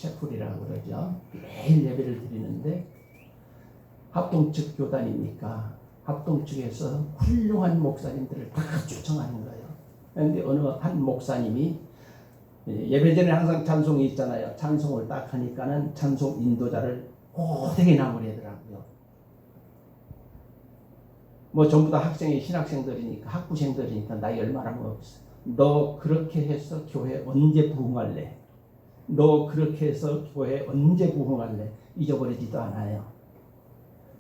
채플이라고 그러죠. 매일 예배를 드리는데 합동 측 교단이니까 합동 측에서 훌륭한 목사님들을 다 초청하는 거예요. 그런데 어느 한 목사님이 예배 전에 항상 찬송이 있잖아요. 찬송을 딱 하니까는 찬송 인도자를 오되게 나무래더라고요. 뭐 전부 다 학생이 신학생들이니까 학부생들이니까 나이 얼마나 먹었어. 너 그렇게 해서 교회 언제 부흥할래? 너 그렇게 해서 교회 언제 부흥할래? 잊어버리지도 않아요.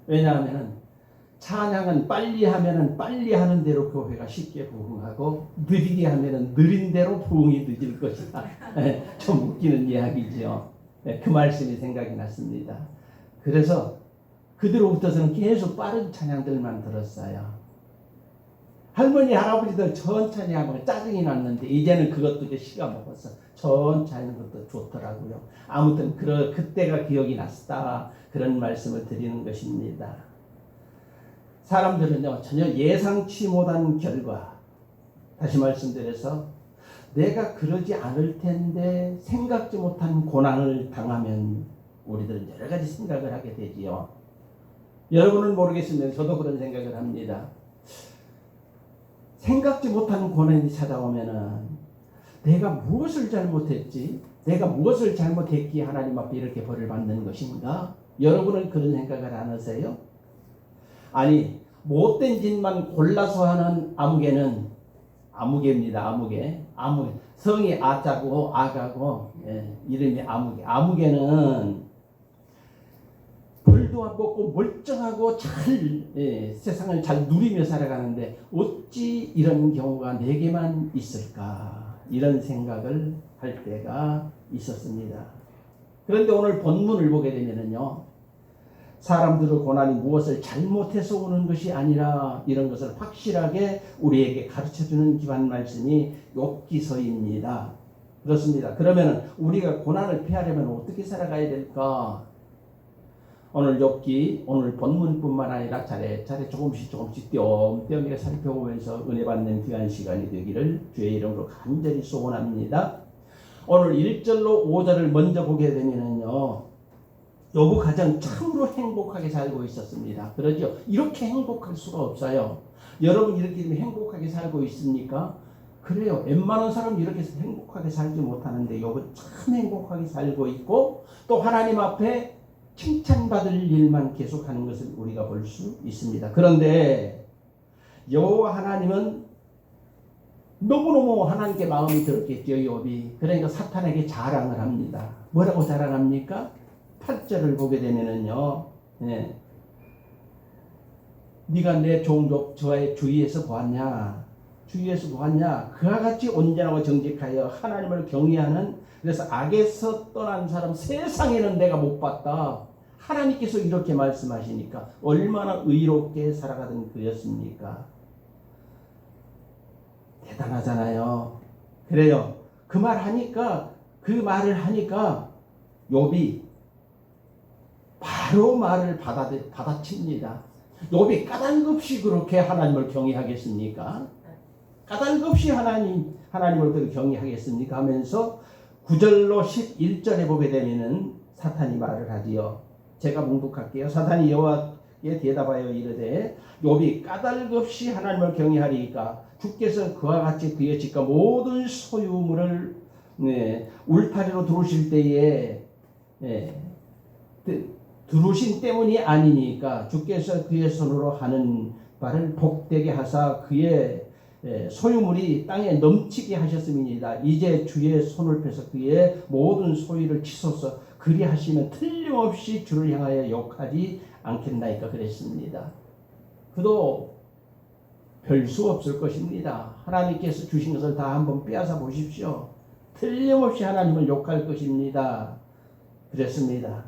왜냐하면은 찬양은 빨리 하면은 빨리 하는 대로 교회가 쉽게 부흥하고 느리게 하면은 느린 대로 부흥이 늦을 것이다. 좀 웃기는 이야기죠. 그 말씀이 생각이 났습니다. 그래서 그들로부터서는 계속 빠른 찬양들만 들었어요. 할머니 할아버지들 천천히 하면 짜증이 났는데 이제는 그것도 이제 시가 먹어서 천천히 하는 것도 좋더라고요. 아무튼 그때가 기억이 났다. 그런 말씀을 드리는 것입니다. 사람들은요 전혀 예상치 못한 결과, 다시 말씀드려서 내가 그러지 않을 텐데 생각지 못한 고난을 당하면 우리들은 여러 가지 생각을 하게 되지요. 여러분은 모르겠으면 저도 그런 생각을 합니다. 생각지 못한 고난이 찾아오면은 내가 무엇을 잘못했지? 내가 무엇을 잘못했기에 하나님 앞에 이렇게 벌을 받는 것인가? 여러분은 그런 생각을 안 하세요? 아니, 못된 짓만 골라서 하는 아무개입니다. 아무개. 성이 아자고 아가고 이름이 아무개. 아무개는 벌도 안 먹고 멀쩡하고 잘 세상을 잘 누리며 살아가는데 어찌 이런 경우가 내게만 있을까? 이런 생각을 할 때가 있었습니다. 그런데 오늘 본문을 보게 되면은요, 사람들의 고난이 무엇을 잘못해서 오는 것이 아니라 이런 것을 확실하게 우리에게 가르쳐주는 기반 말씀이 욥기서입니다. 그렇습니다. 그러면 우리가 고난을 피하려면 어떻게 살아가야 될까? 오늘 욥기, 오늘 본문뿐만 아니라 차례차례 조금씩 띄엄띄엄 살펴보면서 은혜 받는 귀한 시간이 되기를 주의 이름으로 간절히 소원합니다. 오늘 1절로 5절을 먼저 보게 되면은요, 욥의 가정 참으로 행복하게 살고 있었습니다. 그러죠? 이렇게 행복할 수가 없어요. 여러분 이렇게 행복하게 살고 있습니까? 그래요. 웬만한 사람 이렇게 행복하게 살지 못하는데 욥은 참 행복하게 살고 있고 또 하나님 앞에 칭찬받을 일만 계속하는 것을 우리가 볼 수 있습니다. 그런데 여호와 하나님은 너무너무 하나님께 마음이 들었겠죠. 욥이. 그러니까 사탄에게 자랑을 합니다. 뭐라고 자랑합니까? 8절을 보게 되면은요, 네가 내 종족 저의 주위에서 보았냐? 주위에서 보았냐? 그와 같이 온전하고 정직하여 하나님을 경외하는, 그래서 악에서 떠난 사람 세상에는 내가 못 봤다. 하나님께서 이렇게 말씀하시니까 얼마나 의롭게 살아가던 그였습니까? 대단하잖아요. 그래요. 그 말을 하니까 욥이 바로 말을 받아칩니다. 욥이 까닭없이 그렇게 하나님을 경외하겠습니까? 까닭없이 하나님을 경외하겠습니까? 하면서 9절로 11절에 보게 되면은 사탄이 말을 하지요. 제가 묵독할게요. 사탄이 여호와께 대답하여 이르되 욥이 까닭없이 하나님을 경외하리이까 주께서 그와 같이 그의 집과 모든 소유물을 울타리로 두르실 때에 두르신 때문이 아니니까 주께서 그의 손으로 하는 바를 복되게 하사 그의 소유물이 땅에 넘치게 하셨음이니이다. 이제 주의 손을 펴서 그의 모든 소유를 치소서. 그리하시면 틀림없이 주를 향하여 욕하지 않겠나이까 그랬습니다. 그도 별 수 없을 것입니다. 하나님께서 주신 것을 다 한번 빼앗아 보십시오. 틀림없이 하나님을 욕할 것입니다. 그랬습니다.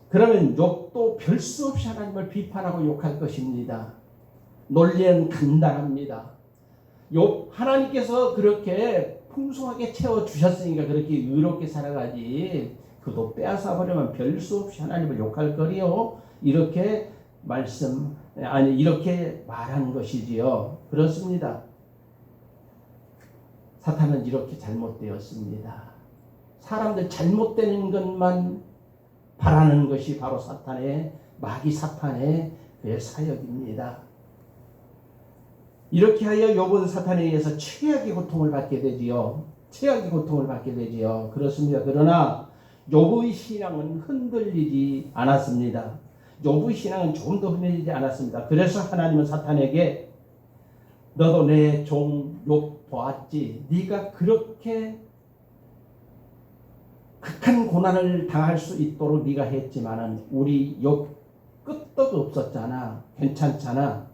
그러면 욥도 별 수 없이 하나님을 비판하고 욕할 것입니다. 논리는 간단합니다. 욥 하나님께서 그렇게 풍성하게 채워주셨으니까 그렇게 의롭게 살아가지 그도 빼앗아 버리면 별 수 없이 하나님을 욕할 거리요. 이렇게 이렇게 말한 것이지요. 그렇습니다. 사탄은 이렇게 잘못되었습니다. 사람들 잘못되는 것만 바라는 것이 바로 사탄의 마귀 사탄의 그의 사역입니다. 이렇게 하여 욥은 사탄에 의해서 최악의 고통을 받게 되지요. 최악의 고통을 받게 되지요. 그렇습니다. 그러나 욥의 신앙은 흔들리지 않았습니다. 욥의 신앙은 조금 더 흔들리지 않았습니다. 그래서 하나님은 사탄에게 너도 내 종 욥 보았지. 네가 그렇게 극한 고난을 당할 수 있도록 네가 했지만은 우리 욥 끄떡 없었잖아. 괜찮잖아.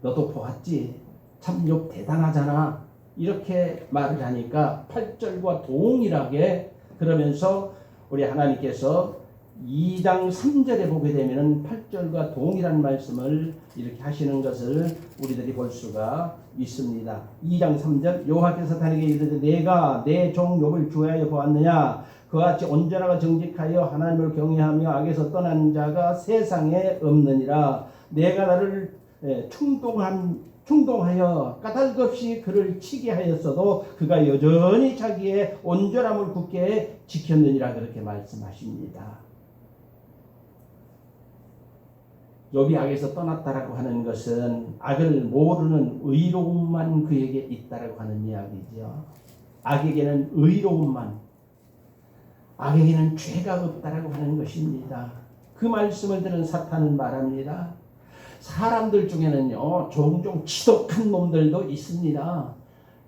너도 보았지. 참 욥 대단하잖아. 이렇게 말을 하니까 8절과 동일하게 그러면서 우리 하나님께서 2장 3절에 보게 되면은 8절과 동일한 말씀을 이렇게 하시는 것을 우리들이 볼 수가 있습니다. 2장 3절 여호와께서 사탄에게 이르되 내가 내 종 욥을 주하여 보았느냐 그와 같이 온전하고 정직하여 하나님을 경외하며 악에서 떠난 자가 세상에 없느니라. 내가 나를 충동하여 까닭없이 그를 치게 하였어도 그가 여전히 자기의 온전함을 굳게 지켰느니라. 그렇게 말씀하십니다. 욥이 악에서 떠났다라고 하는 것은 악을 모르는 의로움만 그에게 있다라고 하는 이야기죠. 악에게는 의로움만, 악에게는 죄가 없다라고 하는 것입니다. 그 말씀을 들은 사탄은 말합니다. 사람들 중에는요 종종 지독한 놈들도 있습니다.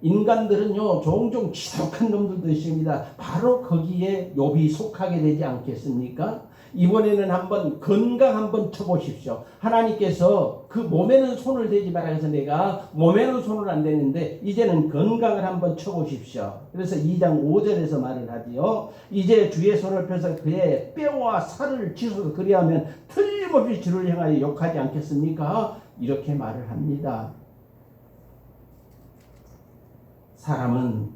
인간들은요 종종 지독한 놈들도 있습니다. 바로 거기에 욥이 속하게 되지 않겠습니까? 이번에는 한번 건강 한번 쳐보십시오. 하나님께서 그 몸에는 손을 대지 말아 해서 내가 몸에는 손을 안 대는데 이제는 건강을 한번 쳐보십시오. 그래서 2장 5절에서 말을 하지요. 이제 주의 손을 펴서 그의 뼈와 살을 치소서 그리하면 틀림없이 주를 향하여 욕하지 않겠습니까? 이렇게 말을 합니다. 사람은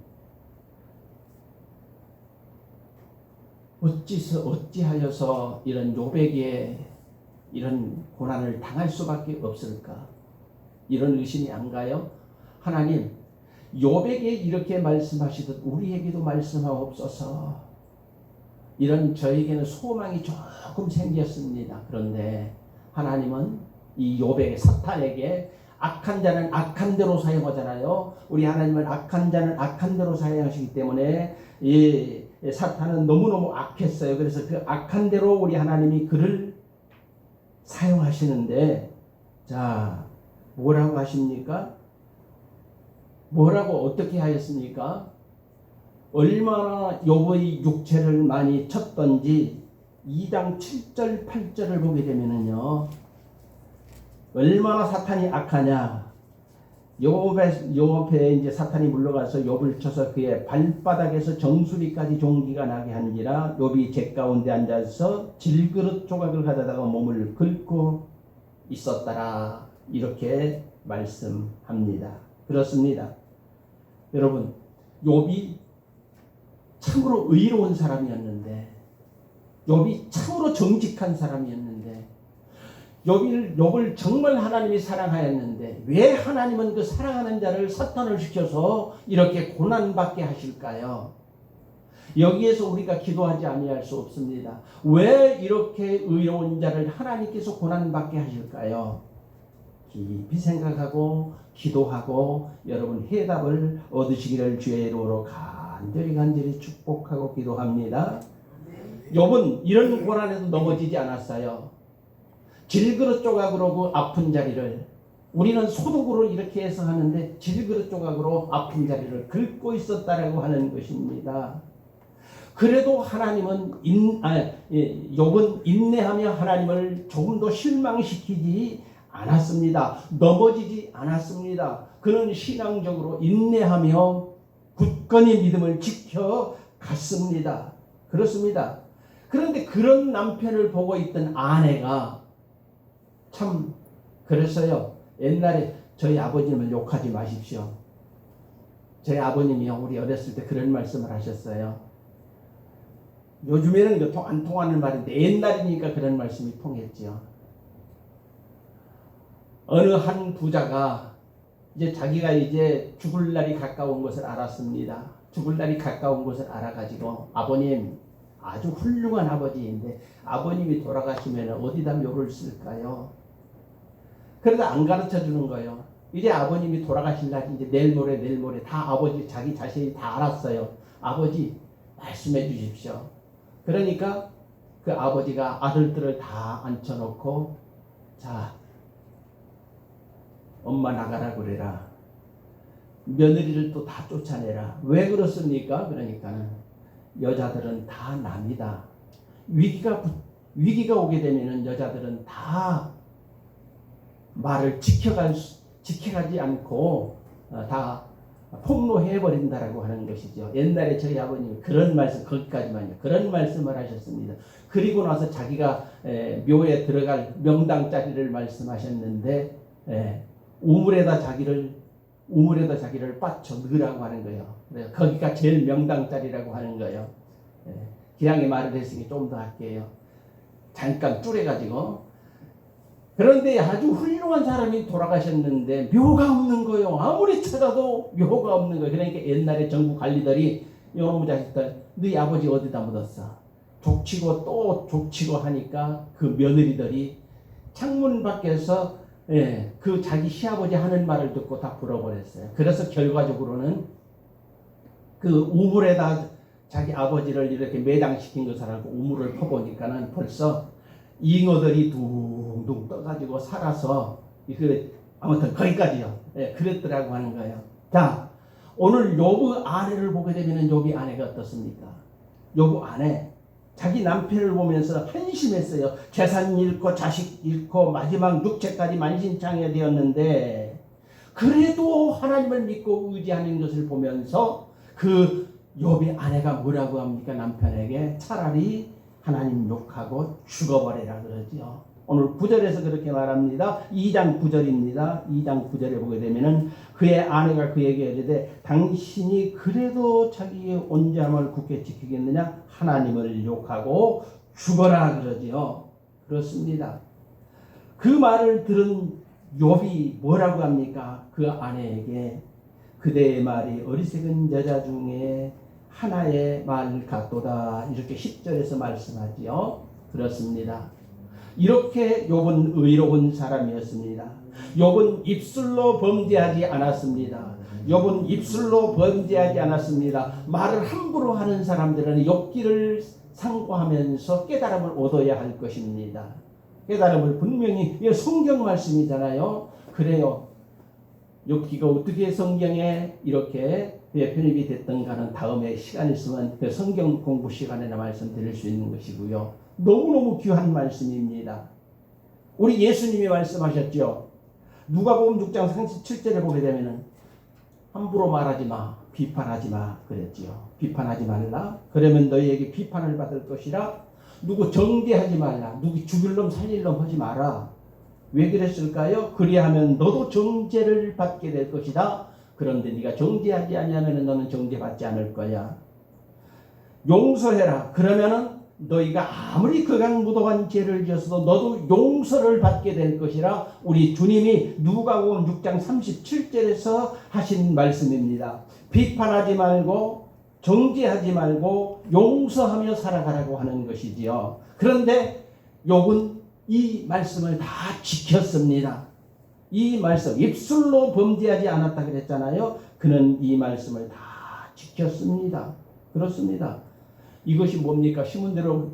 어찌하여서 이런 욥에게 이런 고난을 당할 수밖에 없을까? 이런 의심이 안 가요? 하나님, 욥에게 이렇게 말씀하시듯 우리에게도 말씀하옵소서. 이런 저에게는 소망이 조금 생겼습니다. 그런데 하나님은 이 욥에게 사탄에게 악한 자는 악한 대로 사용하잖아요. 우리 하나님은 악한 자는 악한 대로 사용하시기 때문에 이 사탄은 너무너무 악했어요. 그래서 그 악한 대로 우리 하나님이 그를 사용하시는데 자 뭐라고 하십니까? 뭐라고 어떻게 하였습니까? 얼마나 욥의 육체를 많이 쳤던지 2장 7절 8절을 보게 되면은요 얼마나 사탄이 악하냐. 욥에 이제 사탄이 물러가서 욥을 쳐서 그의 발바닥에서 정수리까지 종기가 나게 하니라. 욥이 제 가운데 앉아서 질그릇 조각을 가져다가 몸을 긁고 있었더라. 이렇게 말씀합니다. 그렇습니다. 여러분, 욥이 참으로 의로운 사람이었는데, 욥이 참으로 정직한 사람이었는데, 욥을 정말 하나님이 사랑하였는데 왜 하나님은 그 사랑하는 자를 사탄을 시켜서 이렇게 고난받게 하실까요? 여기에서 우리가 기도하지 아니할 수 없습니다. 왜 이렇게 의로운 자를 하나님께서 고난받게 하실까요? 깊이 생각하고 기도하고 여러분 해답을 얻으시기를 주의 이름으로 간절히 축복하고 기도합니다. 욥은 이런 고난에도 넘어지지 않았어요. 질그릇 조각으로 그 아픈 자리를 우리는 소독으로 이렇게 해서 하는데 질그릇 조각으로 아픈 자리를 긁고 있었다라고 하는 것입니다. 그래도 하나님은 욥은 인내하며 하나님을 조금 더 실망시키지 않았습니다. 넘어지지 않았습니다. 그는 신앙적으로 인내하며 굳건히 믿음을 지켜갔습니다. 그렇습니다. 그런데 그런 남편을 보고 있던 아내가 참 그랬어요. 옛날에 저희 아버님을 욕하지 마십시오. 저희 아버님이요 우리 어렸을 때 그런 말씀을 하셨어요. 요즘에는 이거 안 통하는 말인데 옛날이니까 그런 말씀이 통했죠. 어느 한 부자가 이제 자기가 이제 죽을 날이 가까운 것을 알았습니다. 죽을 날이 가까운 것을 알아가지고 아버님 아주 훌륭한 아버지인데 아버님이 돌아가시면 어디다 묘를 쓸까요? 그러다 안 가르쳐 주는 거예요. 이제 아버님이 돌아가실 날이 이제 내일 모레 다 아버지 자기 자신이 다 알았어요. 아버지 말씀해 주십시오. 그러니까 그 아버지가 아들들을 다 앉혀놓고 자 엄마 나가라 그래라. 며느리를 또 다 쫓아내라. 왜 그렇습니까? 그러니까는 여자들은 다 납니다. 위기가 오게 되면은 여자들은 다 말을 지켜가지 않고 다 폭로해버린다라고 하는 것이죠. 옛날에 저희 아버님이 그런 말씀, 거기까지만요. 그런 말씀을 하셨습니다. 그리고 나서 자기가 묘에 들어갈 명당 자리를 말씀하셨는데 우물에다 자기를 빠쳐 넣으라고 하는 거예요. 거기가 제일 명당 자리라고 하는 거예요. 기량의 말을 했으니 좀 더 할게요. 잠깐 줄여가지고 그런데 아주 훌륭한 사람이 돌아가셨는데 묘가 없는 거예요. 아무리 찾아도 묘가 없는 거예요. 그러니까 옛날에 정부 관리들이 이놈의 자식들 너희 아버지 어디다 묻었어? 족치고 또 족치고 하니까 그 며느리들이 창문 밖에서 그 자기 시아버지 하는 말을 듣고 다 불어버렸어요. 그래서 결과적으로는 그 우물에다 자기 아버지를 이렇게 매장시킨 것을 알고 우물을 퍼보니까는 벌써 잉어들이 둥둥 떠가지고 살아서 아무튼 거기까지요. 그랬더라고 하는 거예요. 자, 오늘 욥의 아내를 보게 되면 욥의 아내가 어떻습니까? 욥의 아내 자기 남편을 보면서 한심했어요. 재산 잃고 자식 잃고 마지막 육체까지 만신창이 되었는데 그래도 하나님을 믿고 의지하는 것을 보면서 그 욥의 아내가 뭐라고 합니까? 남편에게 차라리 하나님 욕하고 죽어버리라 그러지요. 오늘 9절에서 그렇게 말합니다. 2장 9절입니다. 2장 9절에 보게 되면은 그의 아내가 그에게 이르되 당신이 그래도 자기의 온전함을 굳게 지키겠느냐? 하나님을 욕하고 죽어라 그러지요. 그렇습니다. 그 말을 들은 욥이 뭐라고 합니까? 그 아내에게 그대의 말이 어리석은 여자 중에 하나의 말 같도다. 이렇게 10절에서 말씀하지요. 그렇습니다. 이렇게 욥은 의로운 사람이었습니다. 욥은 입술로 범죄하지 않았습니다. 욥은 입술로 범죄하지 않았습니다. 말을 함부로 하는 사람들은 욥기를 상고하면서 깨달음을 얻어야 할 것입니다. 깨달음을 분명히, 이게 성경 말씀이잖아요. 그래요. 욥기가 어떻게 성경에 이렇게 편입이 됐던가는 다음에 시간 있으면 그 성경 공부 시간에나 말씀드릴 수 있는 것이고요. 너무너무 귀한 말씀입니다. 우리 예수님이 말씀하셨죠. 누가복음 6장 37절에 보게 되면은 함부로 말하지 마, 비판하지 마 그랬지요. 비판하지 말라. 그러면 너희에게 비판을 받을 것이라. 누구 정죄하지 말라. 누구 죽일 놈 살릴 놈 하지 마라. 왜 그랬을까요? 그리하면 너도 정죄를 받게 될 것이다. 그런데 네가 정죄하지 아니하면 너는 정죄받지 않을 거야. 용서해라. 그러면은 너희가 아무리 극악무도한 죄를 지었어도 너도 용서를 받게 될 것이라. 우리 주님이 누가복음 6장 37절에서 하신 말씀입니다. 비판하지 말고 정죄하지 말고 용서하며 살아가라고 하는 것이지요. 그런데 욥은 이 말씀을 다 지켰습니다. 이 말씀, 입술로 범죄하지 않았다 그랬잖아요. 그는 이 말씀을 다 지켰습니다. 그렇습니다. 이것이 뭡니까? 심은 대로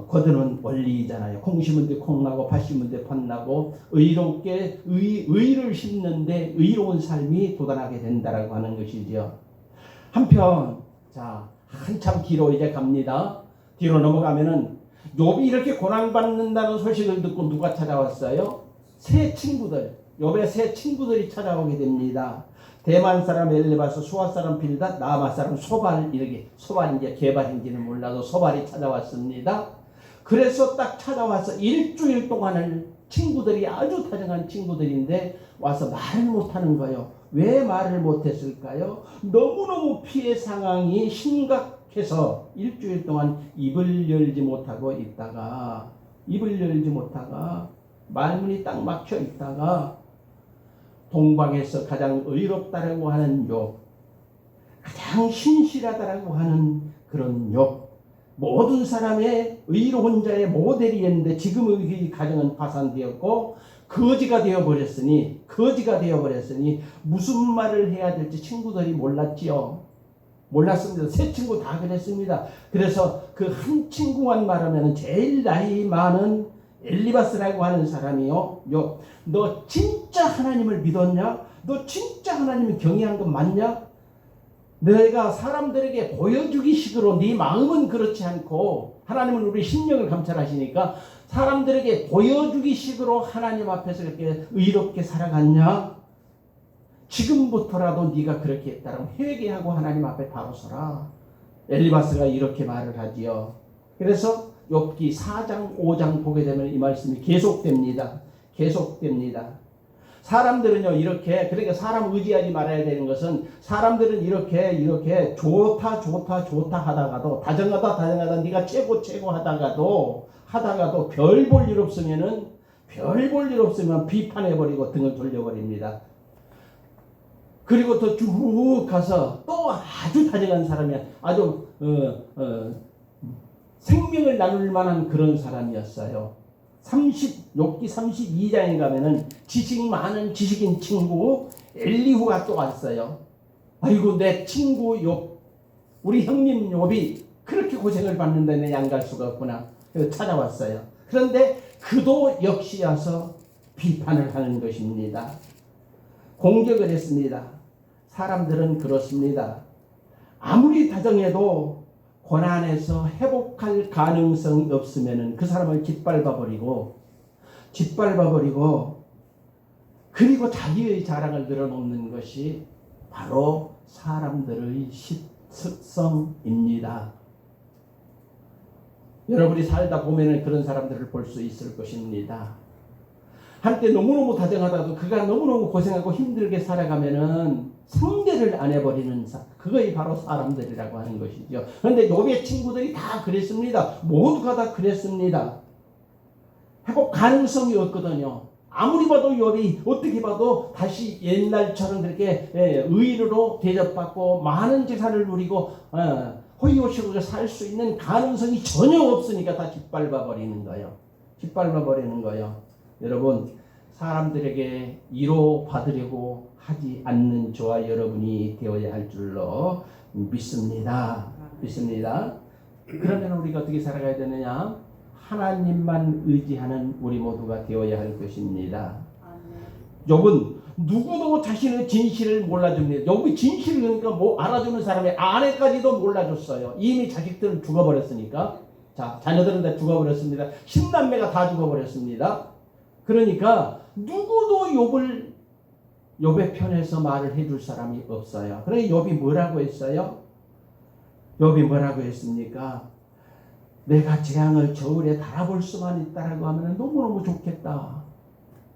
거두는 원리잖아요. 콩 심은 데 콩 나고 팥 심은 데 팥 나고 의롭게 의를 심는데 의로운 삶이 돋아나게 된다라고 하는 것이지요. 한편 자 한참 뒤로 이제 갑니다. 뒤로 넘어가면은 욥이 이렇게 고난받는다는 소식을 듣고 누가 찾아왔어요? 세 친구들, 욥의 세 친구들이 찾아오게 됩니다. 대만 사람 엘레바스, 수아 사람 빌닷, 나아마 사람 소발, 이렇게 소발이 이제 개발인지는 몰라도 소발이 찾아왔습니다. 그래서 딱 찾아와서 일주일 동안을 친구들이 아주 다정한 친구들인데 와서 말을 못하는 거예요. 왜 말을 못했을까요? 너무너무 피해 상황이 심각해서 일주일 동안 입을 열지 못하고 있다가 말문이 딱 막혀 있다가 동방에서 가장 의롭다라고 하는 욥, 가장 신실하다라고 하는 그런 욥, 모든 사람의 의로운 자의 모델이었는데 지금의 그 가정은 파산되었고 거지가 되어버렸으니 무슨 말을 해야 될지 친구들이 몰랐지요. 몰랐습니다. 세 친구 다 그랬습니다. 그래서 그 한 친구만 말하면 제일 나이 많은 엘리바스라고 하는 사람이요, 너 진짜 하나님을 믿었냐? 너 진짜 하나님을 경외한 건 맞냐? 내가 사람들에게 보여주기 식으로 네 마음은 그렇지 않고, 하나님은 우리 심령을 감찰하시니까 사람들에게 보여주기 식으로 하나님 앞에서 그렇게 의롭게 살아갔냐? 지금부터라도 네가 그렇게 했다라고 회개하고 하나님 앞에 바로 서라. 엘리바스가 이렇게 말을 하지요. 그래서 욥기 4장 5장 보게 되면 이 말씀이 계속됩니다. 사람들은요, 이렇게, 그러니까 사람 의지하지 말아야 되는 것은, 사람들은 이렇게 좋다 하다가도, 다정하다 네가 최고 하다가도 별 볼 일 없으면 비판해버리고 등을 돌려버립니다. 그리고 더 쭉 가서 또 아주 다정한 사람이, 아주 생명을 나눌 만한 그런 사람이었어요. 욥기 32장에 가면은 지식 많은 지식인 친구 엘리후가 또 왔어요. 아이고, 내 친구 욥, 우리 형님 욥이 그렇게 고생을 받는데 내 양 갈 수가 없구나. 그래서 찾아왔어요. 그런데 그도 역시 와서 비판을 하는 것입니다. 공격을 했습니다. 사람들은 그렇습니다. 아무리 다정해도 고난에서 회복할 가능성이 없으면 그 사람을 짓밟아버리고 그리고 자기의 자랑을 늘어놓는 것이 바로 사람들의 습성입니다. 여러분이 살다 보면 그런 사람들을 볼 수 있을 것입니다. 한때 너무너무 다정하다도 그가 너무너무 고생하고 힘들게 살아가면은 상대를 안 해버리는 그것이 바로 사람들이라고 하는 것이죠. 그런데 욥의 친구들이 다 그랬습니다. 모두가 다 그랬습니다. 회복 가능성이 없거든요. 아무리 봐도 욥이 어떻게 봐도 다시 옛날처럼 그렇게 의인으로 대접받고 많은 재산을 누리고 호의호식으로 살 수 있는 가능성이 전혀 없으니까 다 짓밟아버리는 거예요. 여러분, 사람들에게 위로받으려고 하지 않는 저와 여러분이 되어야 할 줄로 믿습니다. 그러면 우리가 어떻게 살아가야 되느냐? 하나님만 의지하는 우리 모두가 되어야 할 것입니다. 욥은 누구도 자신의 진실을 몰라줍니다. 욥이 진실을 그러니까 알아주는 사람의 아내까지도 몰라줬어요. 이미 자식들은 죽어버렸으니까. 자, 자녀들은 다 죽어버렸습니다. 10남매가 다 죽어버렸습니다. 그러니까 누구도 욥의 편에서 말을 해줄 사람이 없어요. 그러니까 욥이 뭐라고 했어요? 욥이 뭐라고 했습니까? 내가 재앙을 저울에 달아볼 수만 있다라고 하면 너무너무 좋겠다.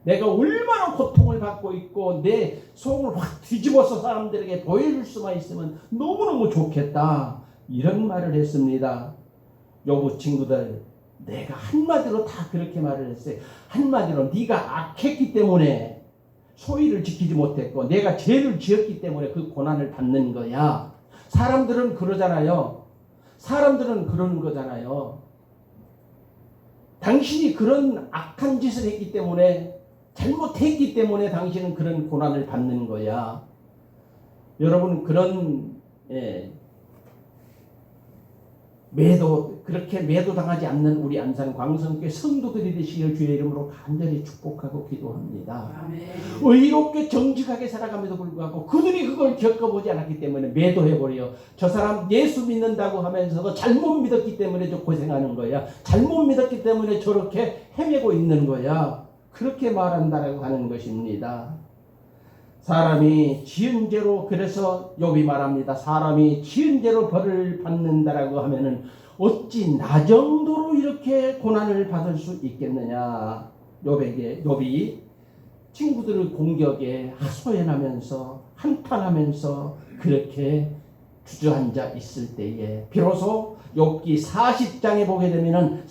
내가 얼마나 고통을 받고 있고 내 속을 확 뒤집어서 사람들에게 보여줄 수만 있으면 너무너무 좋겠다. 이런 말을 했습니다. 욥의 친구들, 내가 한마디로 다 그렇게 말을 했어요. 한마디로 네가 악했기 때문에 소위를 지키지 못했고 내가 죄를 지었기 때문에 그 고난을 받는 거야. 사람들은 그러잖아요. 사람들은 그러는 거잖아요. 당신이 그런 악한 짓을 했기 때문에, 잘못했기 때문에 당신은 그런 고난을 받는 거야. 여러분, 그런 그렇게 매도당하지 않는 우리 안산 광성교회 성도들이 되시길 주의 이름으로 간절히 축복하고 기도합니다. 아멘. 의롭게 정직하게 살아감에도 불구하고 그들이 그걸 겪어보지 않았기 때문에 매도해버려. 저 사람 예수 믿는다고 하면서도 잘못 믿었기 때문에 저 고생하는 거야. 잘못 믿었기 때문에 저렇게 헤매고 있는 거야. 그렇게 말한다라고 하는 것입니다. 사람이 지은 죄로, 그래서 욥이 말합니다. 사람이 지은 죄로 벌을 받는다라고 하면은 어찌 나 정도로 이렇게 고난을 받을 수 있겠느냐. 욥이 친구들의 공격에 하소연하면서 한탄하면서 그렇게 주저앉아 있을 때에 비로소 욥기 40장에 보게 되면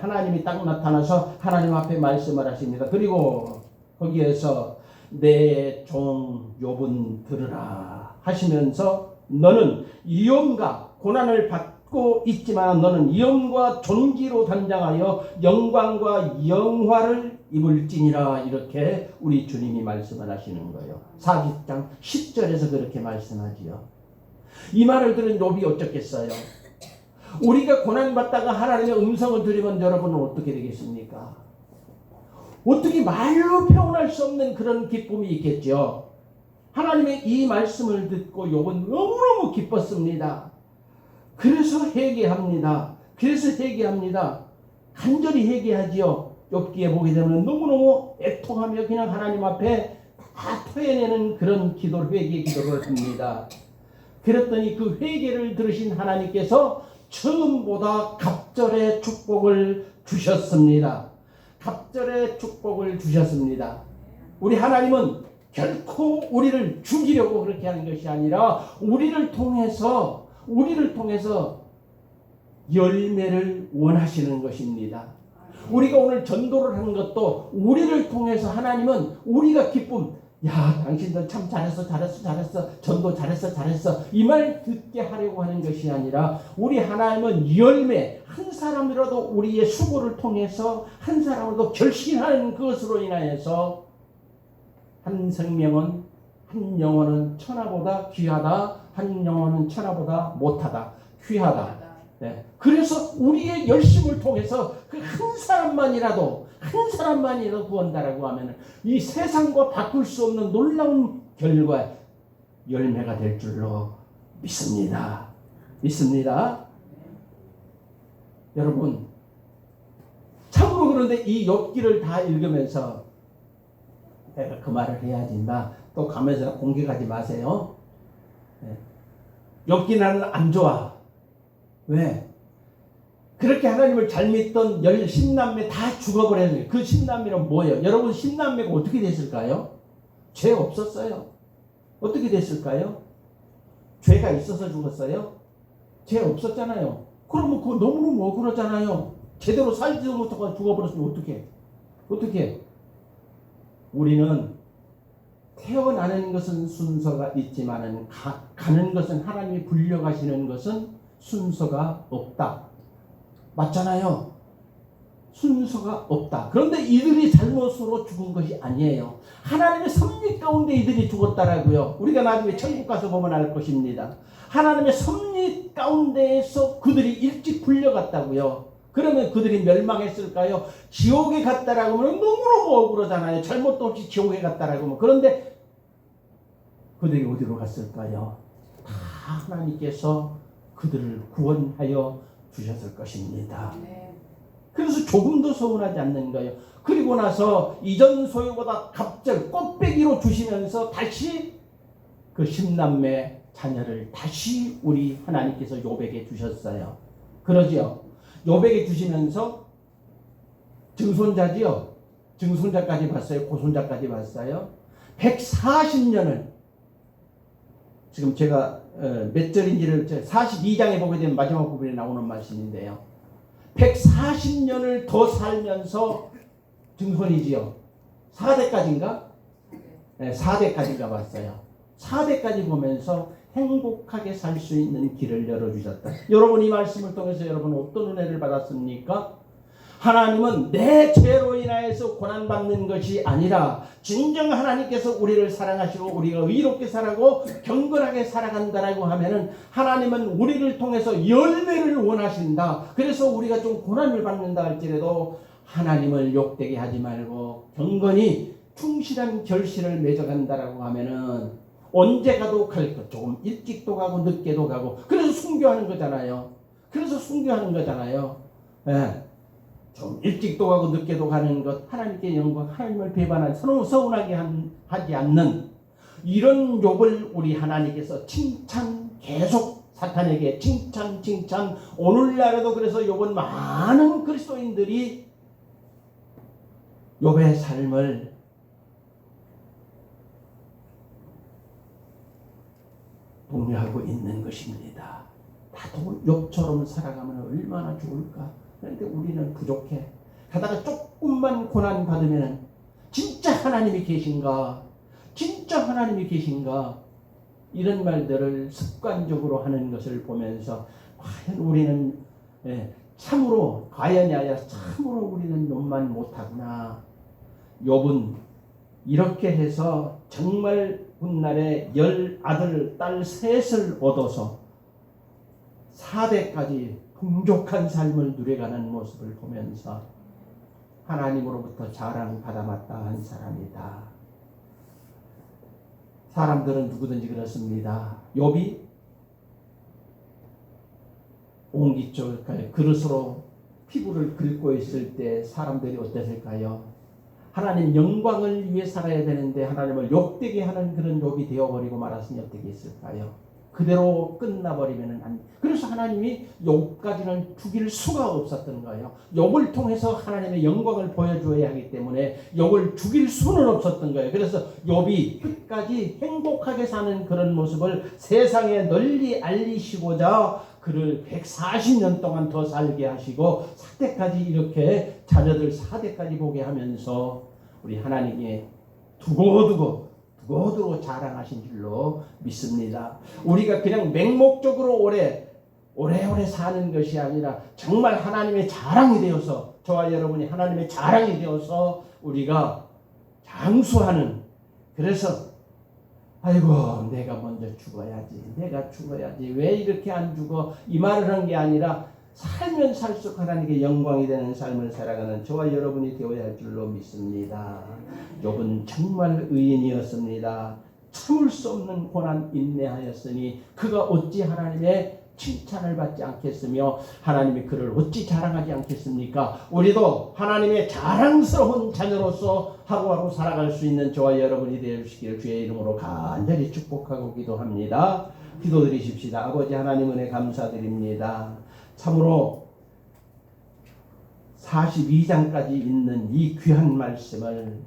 하나님이 딱 나타나서 하나님 앞에 말씀을 하십니다. 그리고 거기에서 내 종 욥은 들으라. 하시면서 너는 위험과 고난을 받고 있지만 너는 위험과 존귀로 단장하여 영광과 영화를 입을지니라. 이렇게 우리 주님이 말씀을 하시는 거예요. 40장 10절에서 그렇게 말씀하지요. 이 말을 들은 욥이 어쩌겠어요? 우리가 고난받다가 하나님의 음성을 들으면 여러분은 어떻게 되겠습니까? 어떻게 말로 표현할 수 없는 그런 기쁨이 있겠죠. 하나님의 이 말씀을 듣고 욥은 너무너무 기뻤습니다. 그래서 회개합니다. 간절히 회개하지요. 욥기에 보게 되면 너무너무 애통하며 그냥 하나님 앞에 다 토해내는 그런 기도를, 회개 기도를 합니다. 그랬더니 그 회개를 들으신 하나님께서 처음보다 갑절의 축복을 주셨습니다. 우리 하나님은 결코 우리를 죽이려고 그렇게 하는 것이 아니라 우리를 통해서 열매를 원하시는 것입니다. 우리가 오늘 전도를 하는 것도 우리를 통해서 하나님은 우리가 기쁨, 야 당신들 참 잘했어 전도 잘했어 이 말 듣게 하려고 하는 것이 아니라 우리 하나님은 열매, 한 사람이라도 우리의 수고를 통해서 한 사람으로도 결신하는 그것으로 인하여서 한 생명은, 한 영혼은 천하보다 귀하다, 한 영혼은 천하보다 못하다, 귀하다. 네. 그래서 우리의 열심을 통해서 그 한 사람만이라도 구한다라고 하면 이 세상과 바꿀 수 없는 놀라운 결과, 열매가 될 줄로 믿습니다. 여러분, 참으로 그런데 이 욥기를 다 읽으면서 내가 그 말을 해야지, 또 가면서 공격하지 마세요. 욥기 나는 안 좋아. 왜? 그렇게 하나님을 잘 믿던 10남매 다 죽어버렸어요. 그 10남매는 뭐예요? 여러분 10남매가 어떻게 됐을까요? 죄 없었어요. 어떻게 됐을까요? 죄가 있어서 죽었어요? 죄 없었잖아요. 그러면 그거 너무너무 억울하잖아요. 제대로 살지도 못하고 죽어버렸으면 어떻게? 우리는 태어나는 것은 순서가 있지만은 가는 것은, 하나님이 불려가시는 것은 순서가 없다. 맞잖아요. 순서가 없다. 그런데 이들이 잘못으로 죽은 것이 아니에요. 하나님의 섭리 가운데 이들이 죽었다라고요. 우리가 나중에 천국 가서 보면 알 것입니다. 하나님의 섭리 가운데에서 그들이 일찍 불려갔다고요. 그러면 그들이 멸망했을까요? 지옥에 갔다라고 하면 너무너무 억울하잖아요. 잘못도 없이 지옥에 갔다라고 하면. 그런데 그들이 어디로 갔을까요? 다 하나님께서 그들을 구원하여 주셨을 것입니다. 그래서 조금도 서운하지 않는 거예요. 그리고 나서 이전 소유보다 갑절 꽃배기로 주시면서 다시 그 10남매 자녀를 다시 우리 하나님께서 욥에게 주셨어요. 그러지요. 욥에게 주시면서 증손자지요. 증손자까지 봤어요. 고손자까지 봤어요. 140년을, 지금 제가 몇 절인지를 42장에 보게 되면 마지막 부분에 나오는 말씀인데요. 140년을 더 살면서 증손이지요. 4대까지인가? 네, 4대까지가 봤어요. 4대까지 보면서 행복하게 살 수 있는 길을 열어주셨다. 여러분, 이 말씀을 통해서 여러분 어떤 은혜를 받았습니까? 하나님은 내 죄로 인하여서 고난받는 것이 아니라 진정 하나님께서 우리를 사랑하시고 우리가 의롭게 살아가고 경건하게 살아간다라고 하면은 하나님은 우리를 통해서 열매를 원하신다. 그래서 우리가 좀 고난을 받는다 할지라도 하나님을 욕되게 하지 말고 경건히 충실한 결실을 맺어간다라고 하면은 언제 가도 갈 것, 조금 일찍도 가고 늦게도 가고, 그래서 순교하는 거잖아요. 예. 좀 일찍도 가고 늦게도 가는 것, 하나님께 영광, 하나님을 배반한, 서운하게 하지 않는 이런 욥을 우리 하나님께서 칭찬, 계속 사탄에게 칭찬. 오늘날에도 그래서 욥은 많은 그리스도인들이 욥의 삶을 동요하고 있는 것입니다. 나도 욥처럼 살아가면 얼마나 좋을까? 그런데 우리는 부족해. 가다가 조금만 고난 받으면 진짜 하나님이 계신가? 이런 말들을 습관적으로 하는 것을 보면서 과연 우리는 참으로 과연이 아니라 참으로 우리는 욕만 못하구나. 욥은 이렇게 해서 정말 훗날에 10아들 딸 셋을 얻어서 4대까지 풍족한 삶을 누려가는 모습을 보면서 하나님으로부터 자랑받아 마땅한 사람이다. 사람들은 누구든지 그렇습니다. 욥이 옹기쪽 그릇으로 피부를 긁고 있을 때 사람들이 어땠을까요? 하나님 영광을 위해 살아야 되는데 하나님을 욕되게 하는 그런 욥이 되어버리고 말았으니 어떻게 있을까요? 그대로 끝나버리면 안 돼. 그래서 하나님이 욥까지는 죽일 수가 없었던 거예요. 욥을 통해서 하나님의 영광을 보여줘야 하기 때문에 욥을 죽일 수는 없었던 거예요. 그래서 욥이 끝까지 행복하게 사는 그런 모습을 세상에 널리 알리시고자 그를 140년 동안 더 살게 하시고 4대까지 이렇게 자녀들 4대까지 보게 하면서 우리 하나님께 두고두고 자랑하신 줄로 믿습니다. 우리가 그냥 맹목적으로 오래오래 사는 것이 아니라 정말 하나님의 자랑이 되어서 저와 여러분이 하나님의 자랑이 되어서 우리가 장수하는, 그래서 아이고 내가 먼저 죽어야지 왜 이렇게 안 죽어 이 말을 한 게 아니라 살면 살수록 하나님께 영광이 되는 삶을 살아가는 저와 여러분이 되어야 할 줄로 믿습니다. 욥은 정말 의인이었습니다. 참을 수 없는 고난 인내하였으니 그가 어찌 하나님의 칭찬을 받지 않겠으며 하나님이 그를 어찌 자랑하지 않겠습니까? 우리도 하나님의 자랑스러운 자녀로서 하루하루 살아갈 수 있는 저와 여러분이 되시기를 주의 이름으로 간절히 축복하고 기도합니다. 기도드리십시다. 아버지 하나님 은혜 감사드립니다. 참으로 42장까지 있는 이 귀한 말씀을